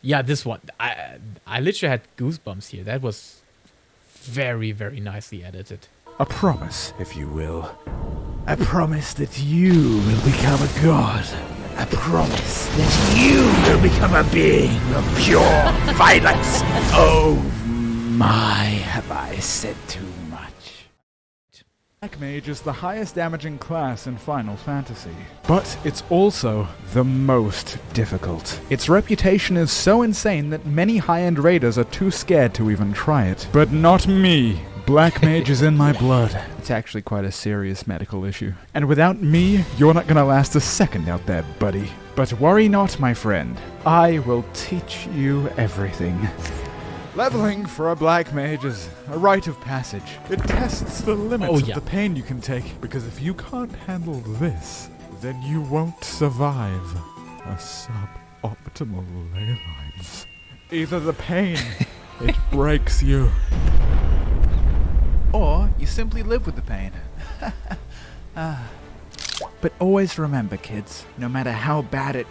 Yeah, this one. I literally had goosebumps here. That was very, very nicely edited. A promise, if you will. I promise that you will become a god. I promise that you will become a being of pure violence. Oh my, have I said too much? Black Mage is the highest damaging class in Final Fantasy, but it's also the most difficult. Its reputation is so insane that many high-end raiders are too scared to even try it. But not me. Black Mage is in my blood. It's actually quite a serious medical issue. And without me, you're not gonna last a second out there, buddy. But worry not, my friend. I will teach you everything. Leveling for a Black Mage is a rite of passage. It tests the limits of the pain you can take, because if you can't handle this, then you won't survive a suboptimal ley lines. Either the pain, it breaks you, or you simply live with the pain. But always remember, kids, no matter how bad it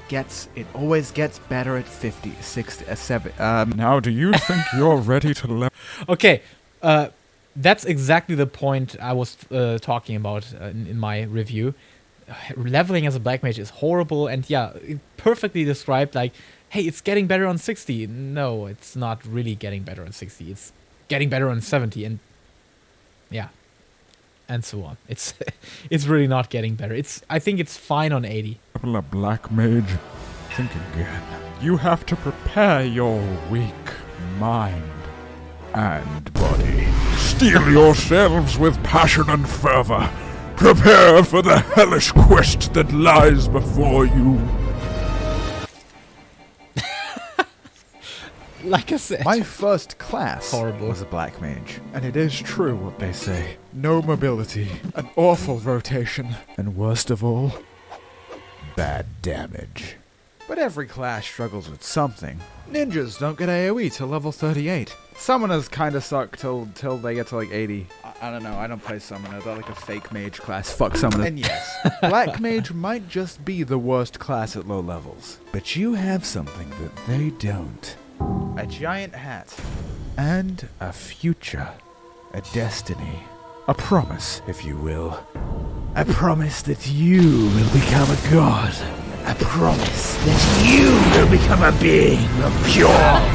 always gets better at 50, 60, 70. Now, do you think you're ready to level? Okay, that's exactly the point I was talking about in my review. Leveling as a Black Mage is horrible, and yeah, it perfectly described, like, hey, it's getting better on 60. No, it's not really getting better on 60. It's getting better on 70, and yeah, and so on. It's really not getting better. I think it's fine on 80. A Black Mage, think again. You have to prepare your weak mind and body. Steel yourselves with passion and fervor. Prepare for the hellish quest that lies before you. Like I said, my first class was a Black Mage, and it is true what they say. No mobility, an awful rotation, and worst of all, bad damage. But every class struggles with something. Ninjas don't get AoE till level 38. Summoners kinda suck till they get to like 80. I don't know, I don't play Summoner, they're like a fake mage class. Fuck Summoner. And yes, Black Mage might just be the worst class at low levels. But you have something that they don't. A giant hat. And a future. A destiny. A promise, if you will. I promise that you will become a god. I promise that you will become a being of pure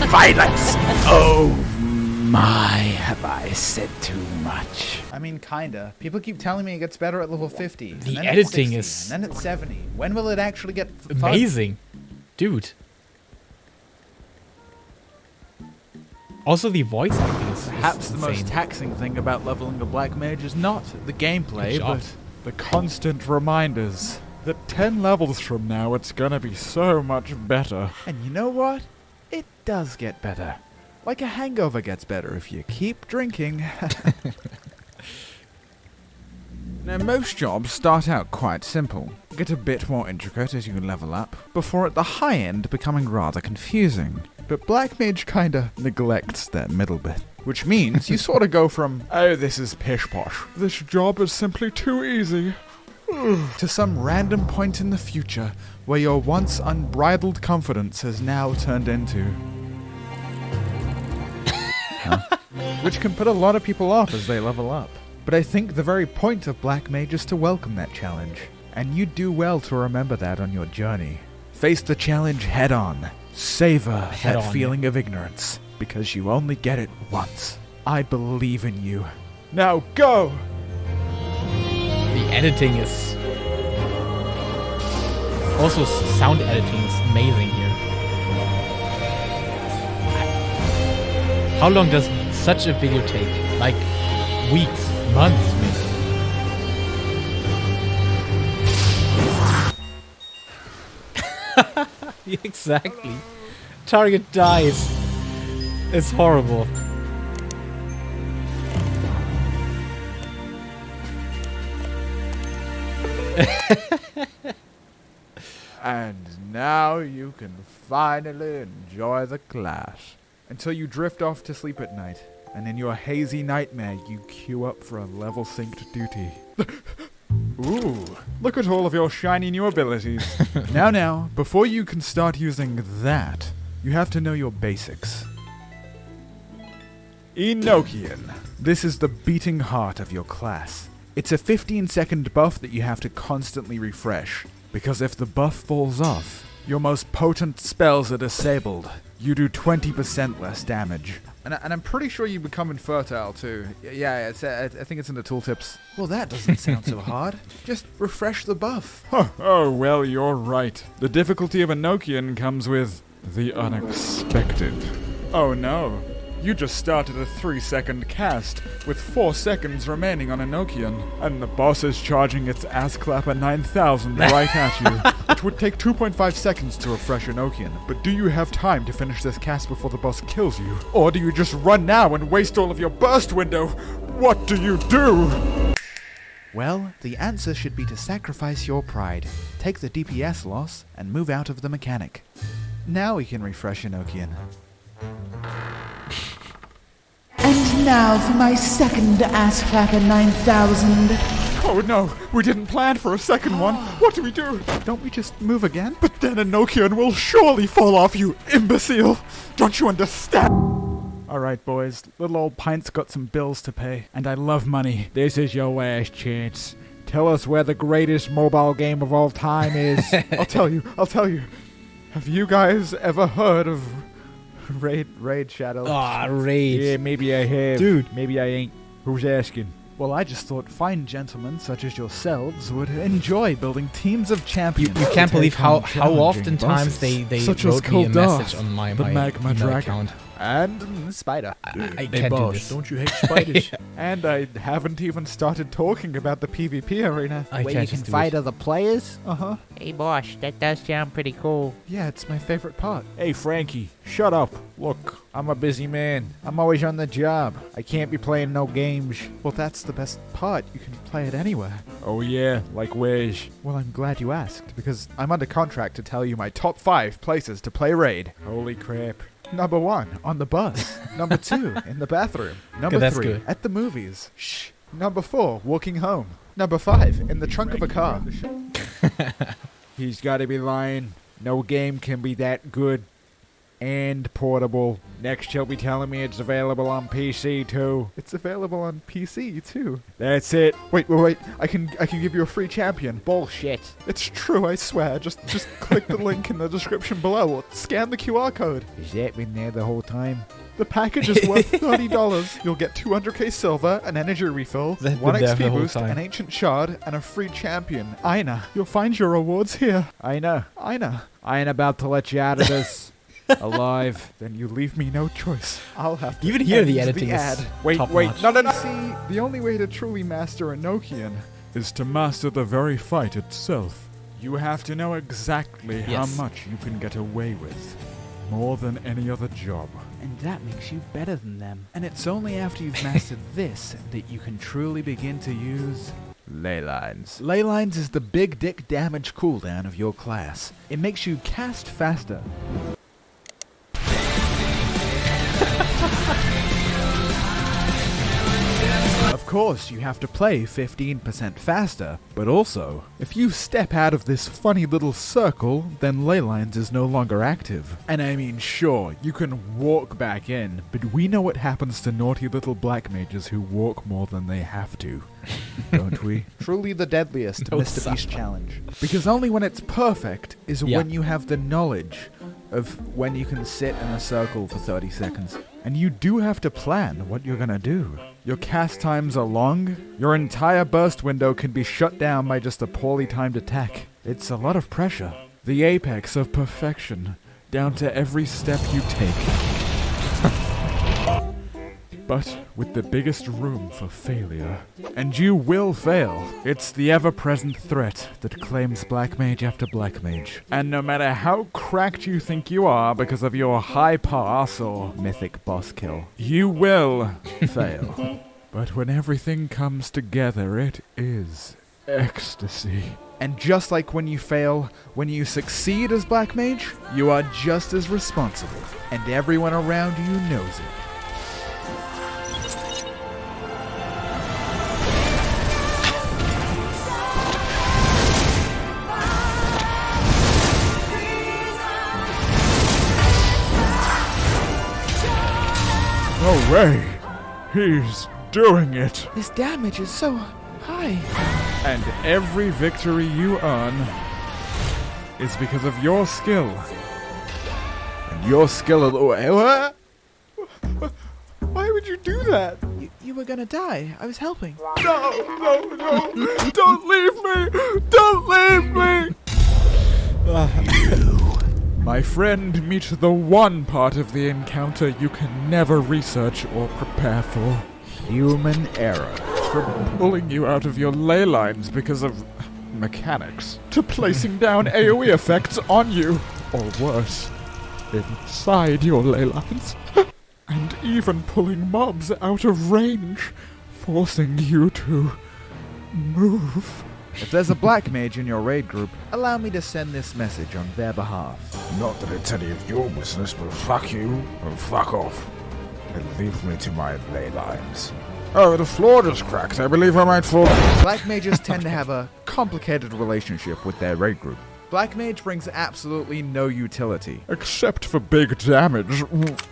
violence. Oh my, have I said too much? I mean, kinda. People keep telling me it gets better at level 50. The editing is... And then it's 70. When will it actually get fun? Amazing. Dude. Also, the voice acting is perhaps the insane. most taxing thing about leveling a Black Mage is not the gameplay, but the constant reminders that 10 levels from now it's gonna be so much better. And you know what? It does get better. Like a hangover gets better if you keep drinking. Now, most jobs start out quite simple, get a bit more intricate as you level up, before at the high end becoming rather confusing. But Black Mage kinda neglects that middle bit. Which means you sorta go from, oh, this is pish-posh, this job is simply too easy, to some random point in the future where your once unbridled confidence has now turned into... Which can put a lot of people off as they level up. But I think the very point of Black Mage is to welcome that challenge. And you do well to remember that on your journey. Face the challenge head on. Savor that feeling of ignorance. Because you only get it once. I believe in you. Now go! The editing is... Also, sound editing is amazing here. How long does such a video take? Like, weeks, months, maybe. Exactly. Target dies. It's horrible. And now you can finally enjoy the class. Until you drift off to sleep at night, and in your hazy nightmare you queue up for a level synced duty. Ooh, look at all of your shiny new abilities. Now, before you can start using that, you have to know your basics. Enochian. This is the beating heart of your class. It's a 15-second buff that you have to constantly refresh, because if the buff falls off, your most potent spells are disabled. You do 20% less damage. And I'm pretty sure you become infertile too. Yeah, I think it's in the tooltips. Well, that doesn't sound so hard. Just refresh the buff. Oh, well, you're right. The difficulty of Enochian comes with the unexpected. Oh no. You just started a 3-second cast, with 4 seconds remaining on Enochian, and the boss is charging its ass-clapper 9000 right at you, which would take 2.5 seconds to refresh Enochian. But do you have time to finish this cast before the boss kills you? Or do you just run now and waste all of your burst window? What do you do? Well, the answer should be to sacrifice your pride, take the DPS loss, and move out of the mechanic. Now we can refresh Enochian. And now for my second ass clapper 9000. Oh no, we didn't plan for a second one. What do we do? Don't we just move again? But then Enochian will surely fall off, you imbecile. Don't you understand? Alright boys, little old Pint's got some bills to pay, and I love money. This is your last chance. Tell us where the greatest mobile game of all time is. I'll tell you. Have you guys ever heard of Raid Shadow? Ah, Raid. Yeah, maybe I have. Dude. Maybe I ain't. Who's asking? Well, I just thought fine gentlemen such as yourselves would enjoy building teams of champions. You can't believe how challenging oftentimes bosses, they such wrote as me a Koldath, message on my the Magma email Dragon, account. and Spider. I can't do this. Don't you hate spiders? And I haven't even started talking about the PvP arena. I Where can't you can just do fight it. other players? Uh-huh. Hey boss, that does sound pretty cool. Yeah, it's my favorite part. Hey, Frankie, shut up. Look, I'm a busy man. I'm always on the job. I can't be playing no games. Well, that's the best part. You can play it anywhere. Oh, yeah, like where's? Well, I'm glad you asked, because I'm under contract to tell you my top 5 places to play Raid. Holy crap. Number 1, on the bus. Number 2, in the bathroom. Number that's 3, good. at the movies. Shh. Number 4, walking home. Number 5, in the trunk of a car. He's got to be lying. No game can be that good and portable. Next, he'll be telling me it's available on PC too. It's available on PC too. That's it. Wait. I can give you a free champion. Bullshit. It's true, I swear. Just click the link in the description below or scan the QR code. Has that been there the whole time? The package is worth $30. You'll get 200k silver, an energy refill, That's 1 been there the XP whole boost, time. an ancient shard, and a free champion. Aina, you'll find your rewards here. Aina. I ain't about to let you out of this alive. Then you leave me no choice. I'll have to Even here the end editing is ad. Wait, top-notch. no. See, the only way to truly master Enochian is to master the very fight itself. You have to know exactly how Yes. much you can get away with. More than any other job. And that makes you better than them. And it's only after you've mastered this that you can truly begin to use ley lines. Ley lines is the big dick damage cooldown of your class. It makes you cast faster. Of course, you have to play 15% faster, but also, if you step out of this funny little circle, then ley lines is no longer active. And I mean, sure, you can walk back in, but we know what happens to naughty little black mages who walk more than they have to. Don't we? Truly the deadliest No, Mr. Beast Sapa. challenge. Because only when it's perfect is Yeah. when you have the knowledge of when you can sit in a circle for 30 seconds. And you do have to plan what you're gonna do. Your cast times are long. Your entire burst window can be shut down by just a poorly timed attack. It's a lot of pressure. The apex of perfection, down to every step you take. But with the biggest room for failure. And you will fail. It's the ever-present threat that claims Black Mage after Black Mage. And no matter how cracked you think you are because of your high pass or mythic boss kill, you will fail. But when everything comes together, it is ecstasy. And just like when you fail, when you succeed as Black Mage, you are just as responsible. And everyone around you knows it. No way! He's doing it! His damage is so high. And every victory you earn is because of your skill. And your skill alone. Why would you do that? You were gonna die. I was helping. No! Don't leave me! Don't leave me! My friend, meet the one part of the encounter you can never research or prepare for. Human error. From pulling you out of your ley lines because of mechanics, to placing down AoE effects on you, or worse, inside your ley lines. And even pulling mobs out of range, forcing you to move. If there's a black mage in your raid group, allow me to send this message on their behalf. Not that it's any of your business, but fuck you and fuck off. And leave me to my ley lines. Oh, the floor just cracked. I believe I might fall. Black mages tend to have a complicated relationship with their raid group. Black mage brings absolutely no utility. Except for big damage.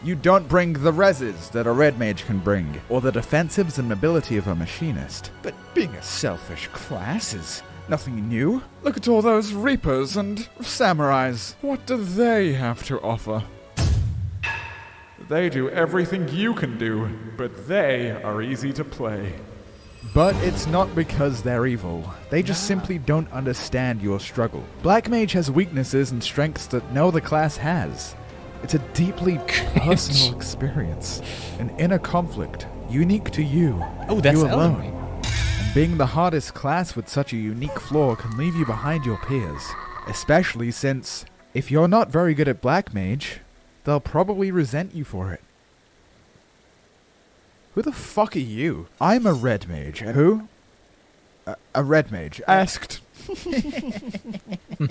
You don't bring the reses that a red mage can bring, or the defensives and mobility of a machinist. But being a selfish class is nothing new. Look at all those reapers and samurais. What do they have to offer? They do everything you can do, but they are easy to play. But it's not because they're evil. They just simply don't understand your struggle. Black Mage has weaknesses and strengths that no other class has. It's a deeply personal experience, an inner conflict, unique to you. Oh, that's you alone. Elden Ring. And being the hardest class with such a unique flaw can leave you behind your peers. Especially since, if you're not very good at Black Mage, they'll probably resent you for it. Who the fuck are you? I'm a red mage. Who? A red mage. Asked.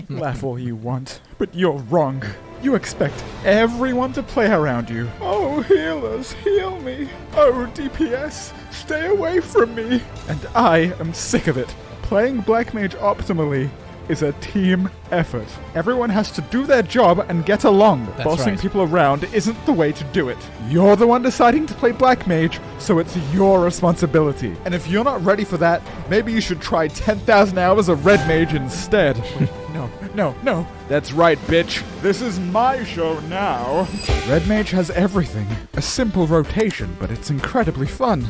Laugh all you want, but you're wrong. You expect everyone to play around you. Oh, healers, heal me. Oh, DPS, stay away from me. And I am sick of it. Playing Black Mage optimally is a team effort. Everyone has to do their job and get along. That's Bossing right. people around isn't the way to do it. You're the one deciding to play Black Mage, so it's your responsibility. And if you're not ready for that, maybe you should try 10,000 hours of Red Mage instead. No. That's right, bitch. This is my show now. Red Mage has everything. A simple rotation, but it's incredibly fun.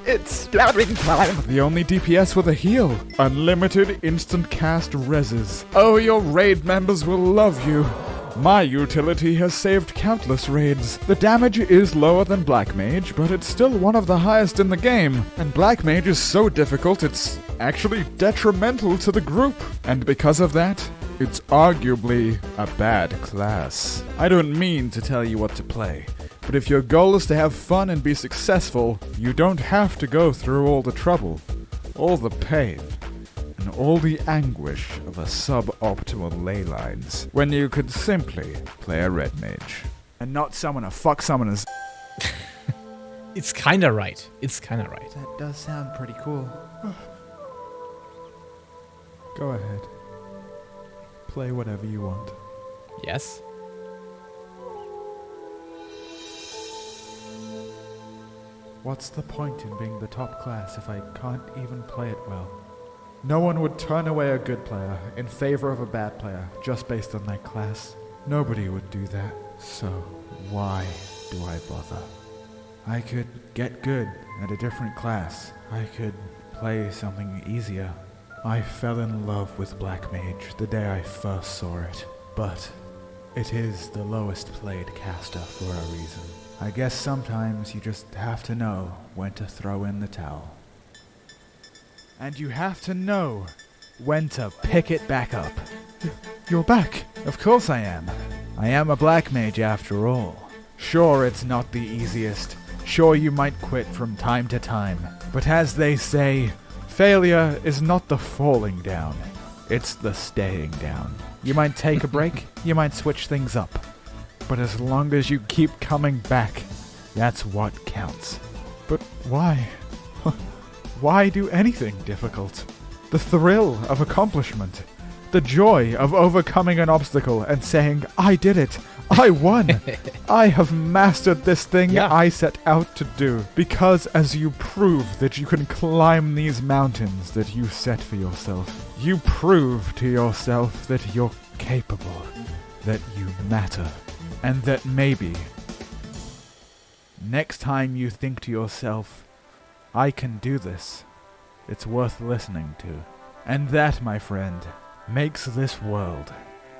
It's splattering time. The only DPS with a heal. Unlimited instant cast reses. Oh, your raid members will love you. My utility has saved countless raids. The damage is lower than Black Mage, but it's still one of the highest in the game. And Black Mage is so difficult, it's actually detrimental to the group. And because of that, it's arguably a bad class. I don't mean to tell you what to play, but if your goal is to have fun and be successful, you don't have to go through all the trouble, all the pain, and all the anguish of a suboptimal ley lines, when you could simply play a red mage. And not summon a fuck summoners. It's kinda right. That does sound pretty cool. Go ahead. Play whatever you want. Yes. What's the point in being the top class if I can't even play it well? No one would turn away a good player in favor of a bad player just based on their class. Nobody would do that. So why do I bother? I could get good at a different class. I could play something easier. I fell in love with Black Mage the day I first saw it, but it is the lowest played caster for a reason. I guess sometimes you just have to know when to throw in the towel. And you have to know when to pick it back up. You're back. Of course I am. I am a Black Mage after all. Sure, it's not the easiest. Sure, you might quit from time to time. But as they say, failure is not the falling down. It's the staying down. You might take a break. You might switch things up. But as long as you keep coming back, that's what counts. But why? Why do anything difficult? The thrill of accomplishment. The joy of overcoming an obstacle and saying, I did it. I won! I have mastered this thing Yeah. I set out to do. Because as you prove that you can climb these mountains that you set for yourself, you prove to yourself that you're capable, that you matter, and that maybe next time you think to yourself, I can do this, it's worth listening to. And that, my friend, makes this world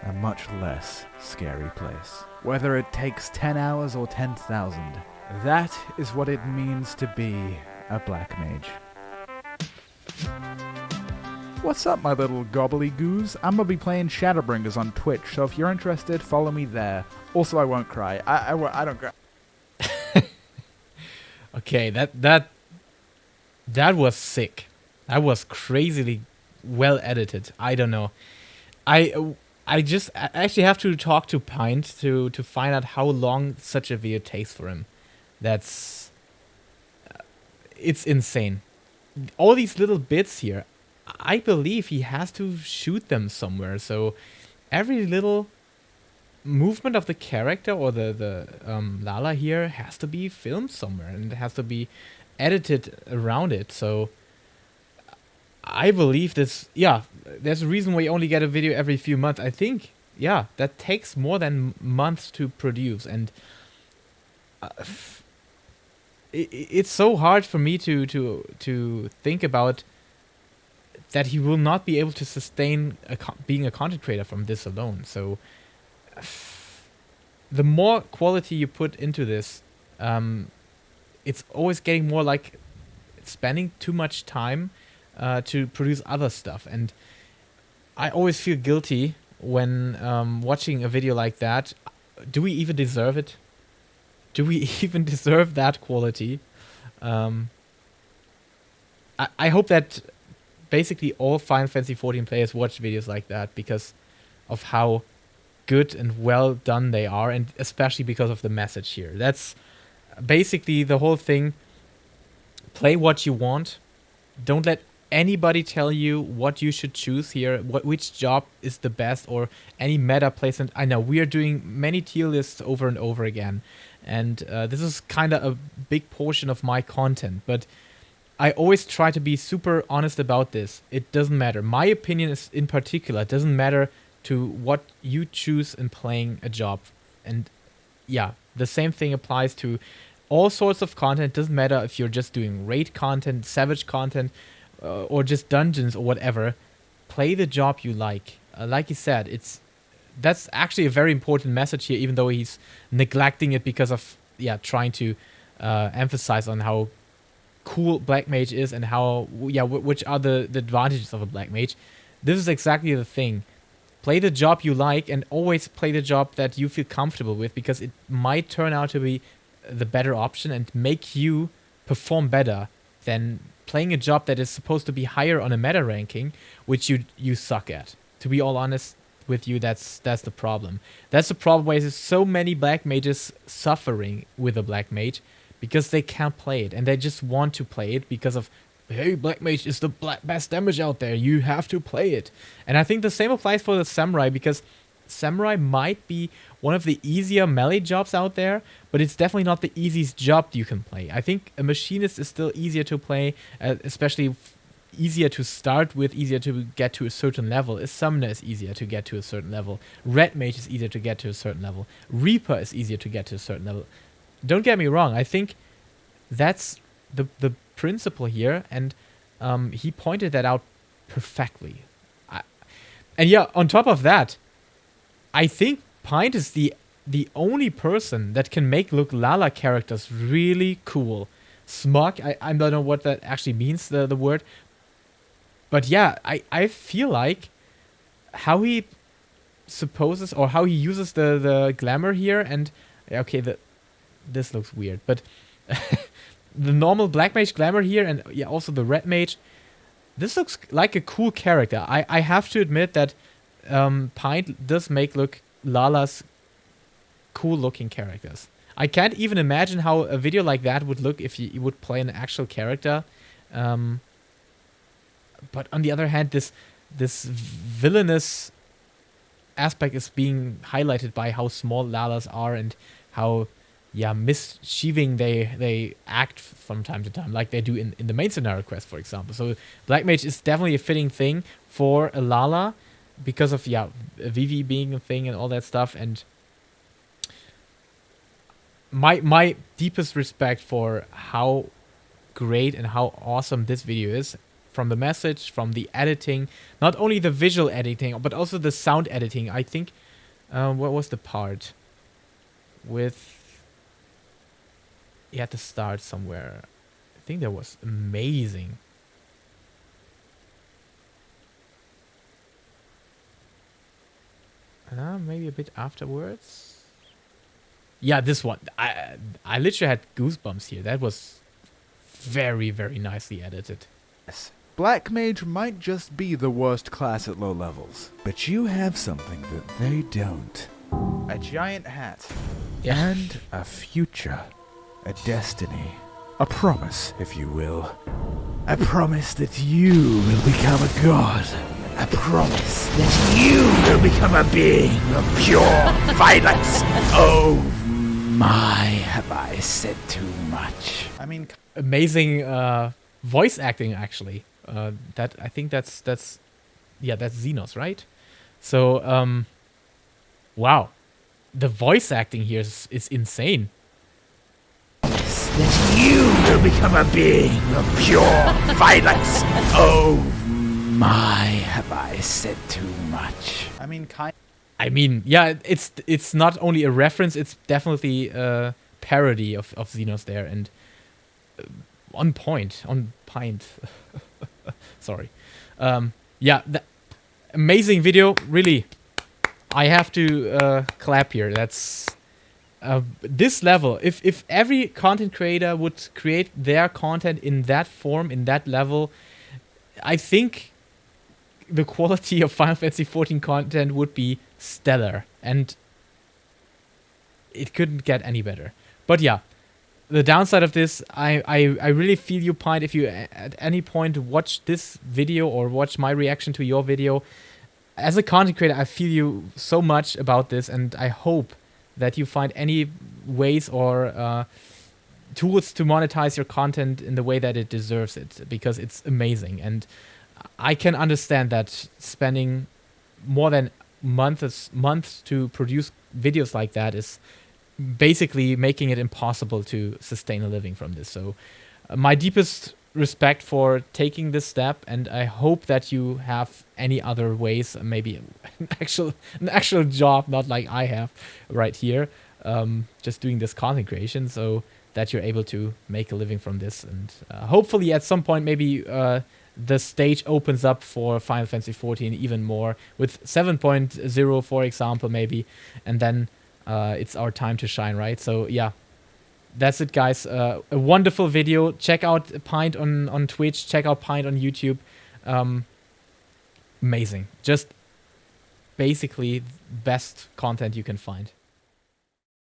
a much less scary place. Whether it takes 10 hours or 10,000, that is what it means to be a black mage. What's up, my little gobbledygoos? I'm gonna be playing Shadowbringers on Twitch, so if you're interested, follow me there. Also, I won't cry. I don't cry. Okay, that was sick. That was crazily well edited. I don't know. I actually have to talk to Pint to find out how long such a video takes for him. That's it's insane. All these little bits here, I believe he has to shoot them somewhere. So every little movement of the character or the Lala here has to be filmed somewhere and it has to be edited around it. So I believe this, yeah, there's a reason why you only get a video every few months. I think, yeah, that takes more than months to produce. And it's so hard for me to think about that he will not be able to sustain being a content creator from this alone. So the more quality you put into this, it's always getting more like spending too much time to produce other stuff. And I always feel guilty when watching a video like that. Do we even deserve it? Do we even deserve that quality? I hope that basically all Final Fantasy XIV players watch videos like that because of how good and well done they are, and especially because of the message here. That's basically the whole thing. Play what you want. Don't let anybody tell you what you should choose here, which job is the best, or any meta placement. I know we are doing many tier lists over and over again, and this is kind of a big portion of my content, but I always try to be super honest about this. It doesn't matter. My opinion is in particular. It doesn't matter to what you choose in playing a job. And yeah, the same thing applies to all sorts of content. It doesn't matter if you're just doing raid content, savage content, or just dungeons or whatever. Play the job you like. Like you said, that's actually a very important message here, even though he's neglecting it because of trying to emphasize on how cool black mage is and how which are the advantages of a black mage. This is exactly the thing. Play the job you like, and always play the job that you feel comfortable with, because it might turn out to be the better option and make you perform better than playing a job that is supposed to be higher on a meta ranking, which you suck at. To be all honest with you, that's the problem. That's the problem why there's so many black mages suffering with a black mage, because they can't play it, and they just want to play it because of, hey, black mage is the best damage out there, you have to play it. And I think the same applies for the samurai, because samurai might be one of the easier melee jobs out there, but it's definitely not the easiest job you can play. I think a machinist is still easier to play, especially easier to start with, easier to get to a certain level. A summoner is easier to get to a certain level. Red mage is easier to get to a certain level. Reaper is easier to get to a certain level. Don't get me wrong, I think that's the principle here, and he pointed that out perfectly. And yeah, on top of that, I think Pint is the only person that can make look Lala characters really cool. Smug, I don't know what that actually means, the word. But yeah, I feel like how he supposes, or how he uses the glamour here, and okay, this looks weird, but the normal black mage glamour here, and yeah, also the red mage, this looks like a cool character. I have to admit that Pint does make look Lala's cool looking characters. I can't even imagine how a video like that would look if you would play an actual character. But on the other hand, this villainous aspect is being highlighted by how small Lalas are and how mischieving they act from time to time, like they do in the main scenario quest, for example. So Black Mage is definitely a fitting thing for a Lala because of Vivi being a thing and all that stuff. And my deepest respect for how great and how awesome this video is, from the message, from the editing, not only the visual editing but also the sound editing. I think what was the part with, you had to start somewhere. I think that was amazing. Maybe a bit afterwards. Yeah, this one. I literally had goosebumps here. That was very, very nicely edited. Yes, Black Mage might just be the worst class at low levels, but you have something that they don't. A giant hat. Yeah. And a future. A destiny. A promise, if you will. I promise that you will become a god. I promise that you will become a being of pure violence. Oh my, have I said too much? I mean, amazing voice acting, actually. That I think that's Xenos, right? So wow, the voice acting here is insane. That you will become a being of pure violence. Oh my, have I said too much? I mean, yeah, it's not only a reference, it's definitely a parody of Xenos there, and on Pint. Sorry. That amazing video, really. I have to clap here. That's this level. If every content creator would create their content in that form, in that level, I think the quality of Final Fantasy XIV content would be stellar, and it couldn't get any better. But yeah, the downside of this, I really feel you, Pint, if you at any point watch this video or watch my reaction to your video. As a content creator, I feel you so much about this, and I hope that you find any ways or tools to monetize your content in the way that it deserves it, because it's amazing. And I can understand that spending more than months to produce videos like that is basically making it impossible to sustain a living from this. So my deepest respect for taking this step, and I hope that you have any other ways, maybe an actual job, not like I have right here, just doing this content creation, so that you're able to make a living from this. And hopefully at some point, maybe the stage opens up for Final Fantasy XIV even more, with 7.0, for example, maybe, and then it's our time to shine, right? So yeah, that's it, guys. A wonderful video. Check out Pint on Twitch. Check out Pint on YouTube. Amazing. Just basically best content you can find.